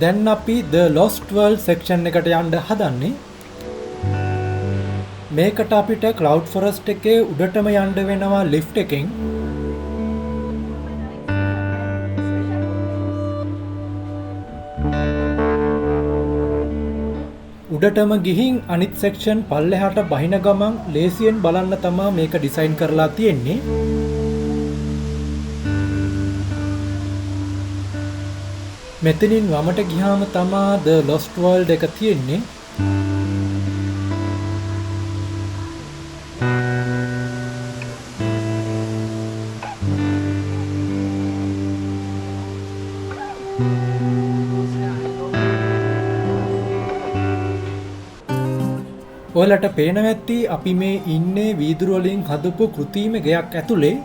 දැන් අපි The Lost World section එකට යන්න හදන්නේ. මේකට අපිට Cloud Forest එකේ උඩටම යන්න වෙනවා lift එකෙන්. උඩටම ගිහින් අනිත් section පල්ලෙහාට බහින ගමන් ලේසියෙන් බලන්න තමයි මේක ඩිසයින් කරලා තියෙන්නේ. මෙතනින් වමට ගියාම තමයි The Lost World එක තියෙන්නේ. ඔයාලට පේනවා ඇති අපි මේ ඉන්නේ වීදුරු වලින් හදපු කෘත්‍රිම ගෙයක් ඇතුලේ.